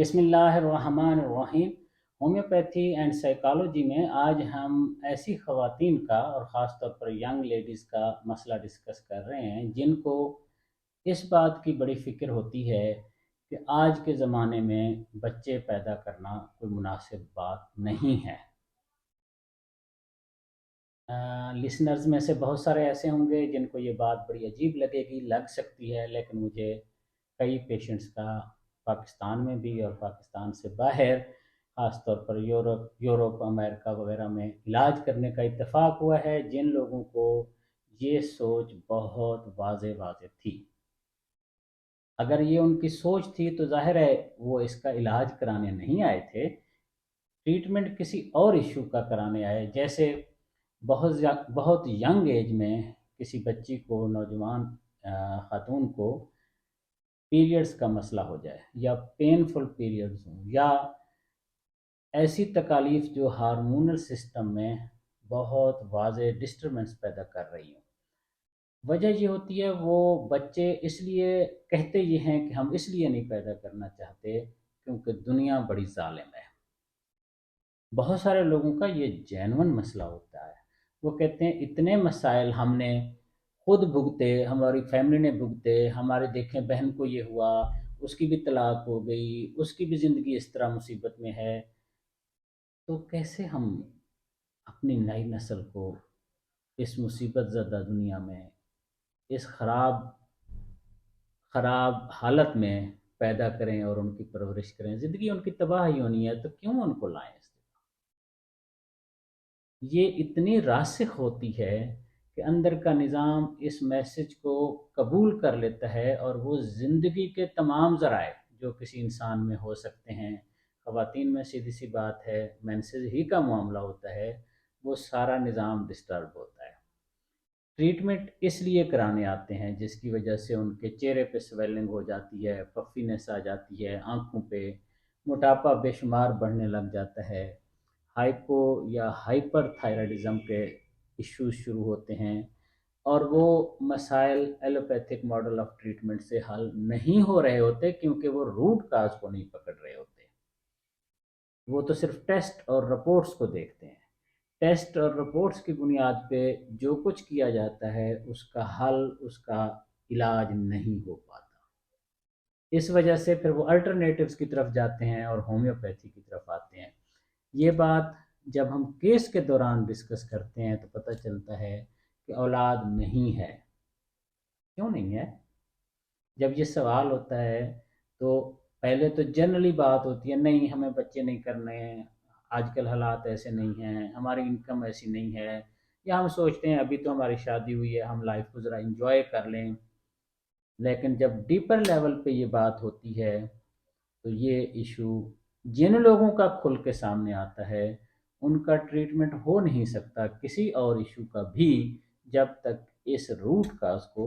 بسم اللہ الرحمن الرحیم۔ ہومیوپیتھی اینڈ سائیکالوجی میں آج ہم ایسی خواتین کا اور خاص طور پر ینگ لیڈیز کا مسئلہ ڈسکس کر رہے ہیں جن کو اس بات کی بڑی فکر ہوتی ہے کہ آج کے زمانے میں بچے پیدا کرنا کوئی مناسب بات نہیں ہے۔ لسنرز میں سے بہت سارے ایسے ہوں گے جن کو یہ بات بڑی عجیب لگے گی، لگ سکتی ہے، لیکن مجھے کئی پیشنٹس کا پاکستان میں بھی اور پاکستان سے باہر خاص طور پر یورپ امریکہ وغیرہ میں علاج کرنے کا اتفاق ہوا ہے جن لوگوں کو یہ سوچ بہت واضح واضح تھی۔ اگر یہ ان کی سوچ تھی تو ظاہر ہے وہ اس کا علاج کرانے نہیں آئے تھے، ٹریٹمنٹ کسی اور ایشو کا کرانے آئے، جیسے بہت ینگ ایج میں کسی بچی کو، نوجوان خاتون کو پیریڈز کا مسئلہ ہو جائے یا پینفل پیریڈز ہوں یا ایسی تکالیف جو ہارمونل سسٹم میں بہت واضح ڈسٹربنس پیدا کر رہی ہوں۔ وجہ یہ ہوتی ہے وہ بچے اس لیے کہتے یہ ہیں کہ ہم اس لیے نہیں پیدا کرنا چاہتے کیونکہ دنیا بڑی ظالم ہے۔ بہت سارے لوگوں کا یہ جینون مسئلہ ہوتا ہے، وہ کہتے ہیں اتنے مسائل ہم نے خود بھگتے، ہماری فیملی نے بھگتے، ہمارے دیکھیں بہن کو یہ ہوا، اس کی بھی طلاق ہو گئی، اس کی بھی زندگی اس طرح مصیبت میں ہے، تو کیسے ہم اپنی نئی نسل کو اس مصیبت زدہ دنیا میں اس خراب حالت میں پیدا کریں اور ان کی پرورش کریں؟ زندگی ان کی تباہ ہی ہونی ہے تو کیوں ان کو لائیں؟ یہ اتنی راسخ ہوتی ہے کہ اندر کا نظام اس میسج کو قبول کر لیتا ہے اور وہ زندگی کے تمام ذرائع جو کسی انسان میں ہو سکتے ہیں، خواتین میں سیدھی سی بات ہے مینسز ہی کا معاملہ ہوتا ہے، وہ سارا نظام ڈسٹرب ہوتا ہے۔ ٹریٹمنٹ اس لیے کرانے آتے ہیں جس کی وجہ سے ان کے چہرے پہ سویلنگ ہو جاتی ہے، پفینس آ جاتی ہے، آنکھوں پہ موٹاپا بے شمار بڑھنے لگ جاتا ہے، ہائپو یا ہائپر تھائرائڈزم کے ایشوز شروع ہوتے ہیں، اور وہ مسائل ایلوپیتھک ماڈل آف ٹریٹمنٹ سے حل نہیں ہو رہے ہوتے کیونکہ وہ روٹ کاز کو نہیں پکڑ رہے ہوتے، وہ تو صرف ٹیسٹ اور رپورٹس کو دیکھتے ہیں۔ ٹیسٹ اور رپورٹس کی بنیاد پہ جو کچھ کیا جاتا ہے اس کا حل، اس کا علاج نہیں ہو پاتا۔ اس وجہ سے پھر وہ الٹرنیٹیوز کی طرف جاتے ہیں اور ہومیوپیتھی کی طرف آتے ہیں۔ یہ بات جب ہم کیس کے دوران ڈسکس کرتے ہیں تو پتہ چلتا ہے کہ اولاد نہیں ہے۔ کیوں نہیں ہے؟ جب یہ سوال ہوتا ہے تو پہلے تو جنرلی بات ہوتی ہے نہیں ہمیں بچے نہیں کرنے ہیں، آج کل حالات ایسے نہیں ہیں، ہماری انکم ایسی نہیں ہے، یا ہم سوچتے ہیں ابھی تو ہماری شادی ہوئی ہے ہم لائف کو ذرا انجوائے کر لیں۔ لیکن جب ڈیپر لیول پہ یہ بات ہوتی ہے تو یہ ایشو جن لوگوں کا کھل کے سامنے آتا ہے ان کا ٹریٹمنٹ ہو نہیں سکتا کسی اور ایشو کا بھی جب تک اس روٹ کاز کو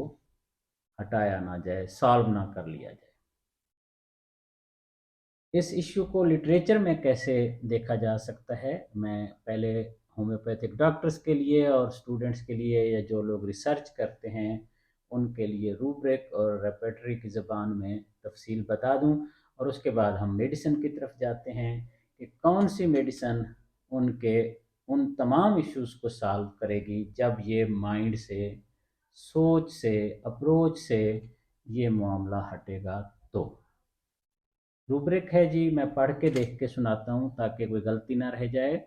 ہٹایا نہ جائے، سالو نہ کر لیا جائے۔ اس ایشو کو لٹریچر میں کیسے دیکھا جا سکتا ہے، میں پہلے ہومیوپیتھک ڈاکٹرز کے لیے اور اسٹوڈنٹس کے لیے یا جو لوگ ریسرچ کرتے ہیں ان کے لیے روبرک اور ریپرٹری کی زبان میں تفصیل بتا دوں، اور اس کے بعد ہم میڈیسن کی طرف جاتے ہیں کہ کون سی میڈیسن ان تمام ایشوز کو سالو کرے گی جب یہ مائنڈ سے، سوچ سے، اپروچ سے یہ معاملہ ہٹے گا۔ تو روبرک ہے جی، میں پڑھ کے دیکھ کے سناتا ہوں تاکہ کوئی غلطی نہ رہ جائے۔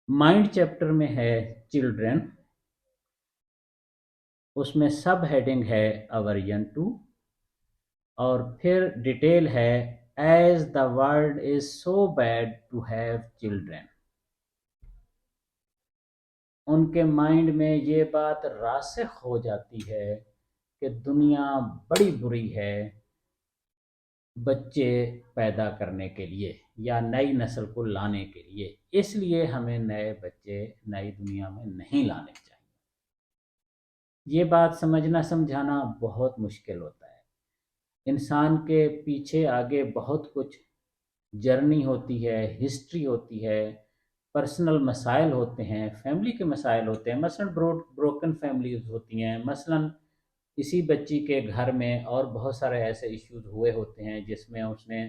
مائنڈ چیپٹر میں ہے چلڈرن، اس میں سب ہیڈنگ ہے اورین ٹو، اور پھر ڈیٹیل ہے as the world is so bad to have children. ان کے مائنڈ میں یہ بات راسخ ہو جاتی ہے کہ دنیا بڑی بری ہے بچے پیدا کرنے کے لیے یا نئی نسل کو لانے کے لیے، اس لیے ہمیں نئے بچے نئی دنیا میں نہیں لانے چاہیے۔ یہ بات سمجھنا سمجھانا بہت مشکل ہوتا ہے۔ انسان کے پیچھے آگے بہت کچھ جرنی ہوتی ہے، ہسٹری ہوتی ہے، پرسنل مسائل ہوتے ہیں، فیملی کے مسائل ہوتے ہیں، مثلا بروکن فیملیز ہوتی ہیں، مثلا اسی بچی کے گھر میں اور بہت سارے ایسے ایشوز ہوئے ہوتے ہیں جس میں اس نے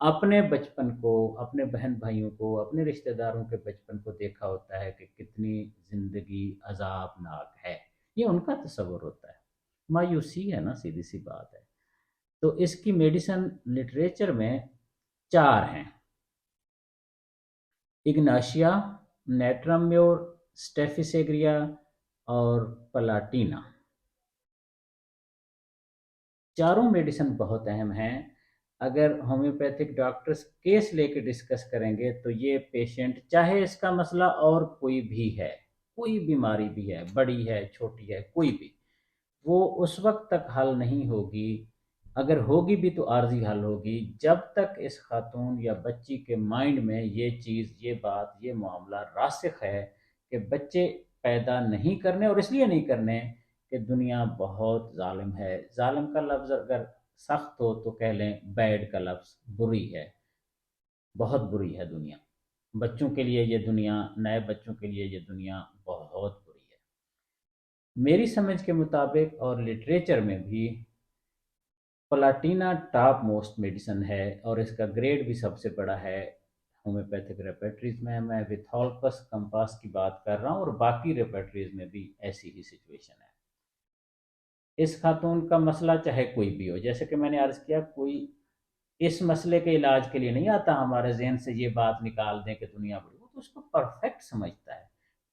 اپنے بچپن کو، اپنے بہن بھائیوں کو، اپنے رشتہ داروں کے بچپن کو دیکھا ہوتا ہے کہ کتنی زندگی عذابناک ہے، یہ ان کا تصور ہوتا ہے، مایوسی ہے نا، سیدھی سی بات ہے۔ تو اس کی میڈیسن لٹریچر میں چار ہیں: اگناشیا، نیٹرم میور، اسٹیفیسیگریا اور پلاٹینا۔ چاروں میڈیسن بہت اہم ہیں۔ اگر ہومیوپیتھک ڈاکٹرز کیس لے کے ڈسکس کریں گے تو یہ پیشنٹ، چاہے اس کا مسئلہ اور کوئی بھی ہے، کوئی بیماری بھی ہے، بڑی ہے چھوٹی ہے کوئی بھی، وہ اس وقت تک حل نہیں ہوگی، اگر ہوگی بھی تو عارضی حل ہوگی، جب تک اس خاتون یا بچی کے مائنڈ میں یہ چیز، یہ بات، یہ معاملہ راسخ ہے کہ بچے پیدا نہیں کرنے، اور اس لیے نہیں کرنے کہ دنیا بہت ظالم ہے۔ ظالم کا لفظ اگر سخت ہو تو کہہ لیں بیڈ کا لفظ، بری ہے، بہت بری ہے دنیا۔ بچوں کے لیے یہ دنیا، نئے بچوں کے لیے یہ دنیا بہت بری ہے۔ میری سمجھ کے مطابق اور لٹریچر میں بھی پلاٹینا ٹاپ موسٹ میڈیسن ہے، اور اس کا گریڈ بھی سب سے بڑا ہے ہومیوپیتھک ریپیٹریز میں ویتھولپس کمپاس کی بات کر رہا ہوں، اور باقی ریپیٹریز میں بھی ایسی ہی سچویشن ہے۔ اس خاتون کا مسئلہ چاہے کوئی بھی ہو، جیسے کہ میں نے عرض کیا، کوئی اس مسئلے کے علاج کے لیے نہیں آتا ہمارے ذہن سے یہ بات نکال دیں کہ دنیا بڑی، وہ تو اس کو پرفیکٹ سمجھتا ہے،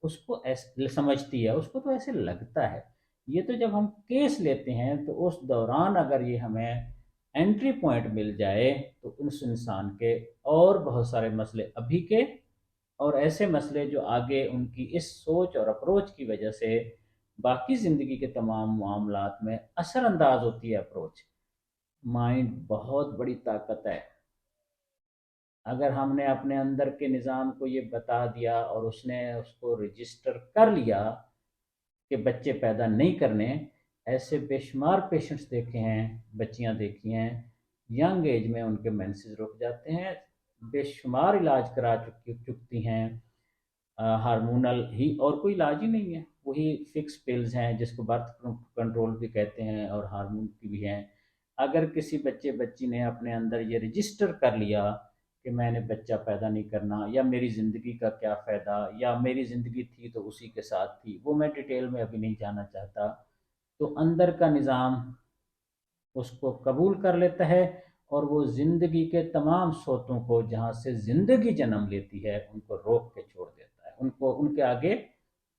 اس کو ایسے سمجھتی ہے، اس کو تو ایسے لگتا ہے۔ یہ تو جب ہم کیس لیتے ہیں تو اس دوران اگر یہ ہمیں انٹری پوائنٹ مل جائے تو اس انسان کے اور بہت سارے مسئلے ابھی کے، اور ایسے مسئلے جو آگے ان کی اس سوچ اور اپروچ کی وجہ سے باقی زندگی کے تمام معاملات میں اثر انداز ہوتی ہے اپروچ۔ مائنڈ بہت بڑی طاقت ہے، اگر ہم نے اپنے اندر کے نظام کو یہ بتا دیا اور اس نے اس کو رجسٹر کر لیا کہ بچے پیدا نہیں کرنے، ایسے بے شمار پیشنٹس دیکھے ہیں، بچیاں دیکھی ہیں، ینگ ایج میں ان کے مینسز رک جاتے ہیں، بے شمار علاج کرا چکتی ہیں، ہارمونل ہی، اور کوئی علاج ہی نہیں ہے، وہی فکس پلز ہیں جس کو برتھ کنٹرول بھی کہتے ہیں اور ہارمون کی بھی ہیں۔ اگر کسی بچے بچی نے اپنے اندر یہ رجسٹر کر لیا کہ میں نے بچہ پیدا نہیں کرنا، یا میری زندگی کا کیا فائدہ، یا میری زندگی تھی تو اسی کے ساتھ تھی، وہ میں ڈیٹیل میں ابھی نہیں جانا چاہتا، تو اندر کا نظام اس کو قبول کر لیتا ہے، اور وہ زندگی کے تمام صوتوں کو جہاں سے زندگی جنم لیتی ہے ان کو روک کے چھوڑ دیتا ہے، ان کو ان کے آگے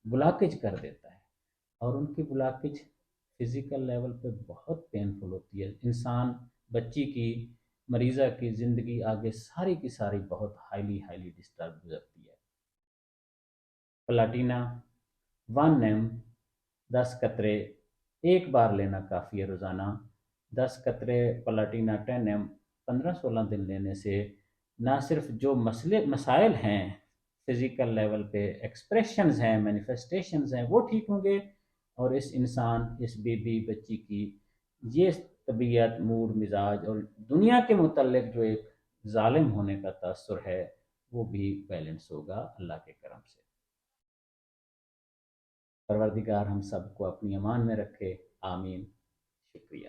بلاکج کر دیتا ہے، اور ان کی بلاکج فزیکل لیول پہ بہت پینفل ہوتی ہے۔ انسان، بچی کی، مریضہ کی زندگی آگے ساری کی ساری بہت ہائیلی ڈسٹرب گزرتی ہے۔ پلاٹینا 1 ایم 10 قطرے ایک بار لینا کافی ہے روزانہ۔ 10 قطرے پلاٹینا 10 ایم 15-16 دن لینے سے نہ صرف جو مسائل ہیں فزیکل لیول پہ، ایکسپریشنز ہیں، مینیفیسٹیشنز ہیں، وہ ٹھیک ہوں گے، اور اس انسان، اس بیوی بچی کی یہ طبیعت، موڈ، مزاج اور دنیا کے متعلق جو ایک ظالم ہونے کا تاثر ہے وہ بھی بیلنس ہوگا اللہ کے کرم سے۔ پروردگار ہم سب کو اپنی امان میں رکھے، آمین۔ شکریہ۔